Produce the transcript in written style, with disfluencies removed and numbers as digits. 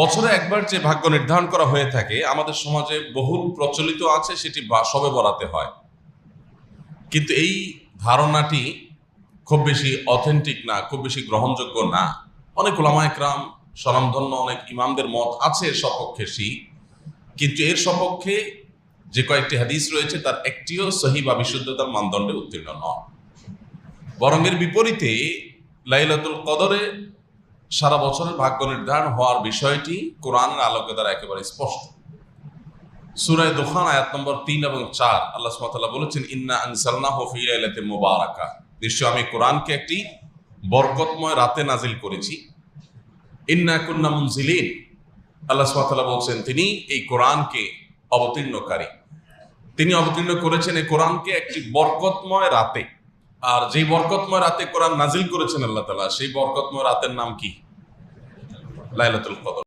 বছরে একবার যে ভাগ্য নির্ধারণ করা হয়ে থাকে আমাদের সমাজে বহুল প্রচলিত আছে, সেটি শবে বরাতে হয়। কিন্তু এই ধারণাটি খুব বেশি অথেন্টিক না, খুব বেশি গ্রহণযোগ্য না। অনেক উলামা একরাম, স্বনামধন্য অনেক ইমামদের মত আছে এর সপক্ষে, কিন্তু এর সপক্ষে যে কয়েকটি হাদিস রয়েছে তার একটিও সহিহ বা বিশুদ্ধতার মানদণ্ডে উত্তীর্ণ নয়। বরং এর বিপরীতে লাইলাতুল কদরে সারা বছরের ভাগ্য নির্ধারণ হওয়ার বিষয়টি কোরআনের আলোকে দ্বারা একেবারে স্পষ্ট। সূরা দুখান আয়াত নম্বর 3 এবং 4 আল্লাহ সুবহানাহু ওয়া তাআলা বলেছেন, ইন্না আনসালনাহু ফি লাইলাতিন মুবারাকা, নিশ্চয় আমি কোরআনকে একটি বরকতময় রাতে নাজিল করেছি। ইন্না কুন্না মুনজিলিন, আল্লাহ সুবহানাহু ওয়া তাআলা বলছেন তিনি এই কোরআনকে অবতীর্ণকারী, তিনি অবতীর্ণ করেছেন এই কোরআনকে একটি বরকতময় রাতে। আর যেই বরকতময় রাতে কোরআন নাজিল করেছেন আল্লাহ তাআলা, সেই বরকতময় রাতের নাম কি? লাইলাতুল কদর।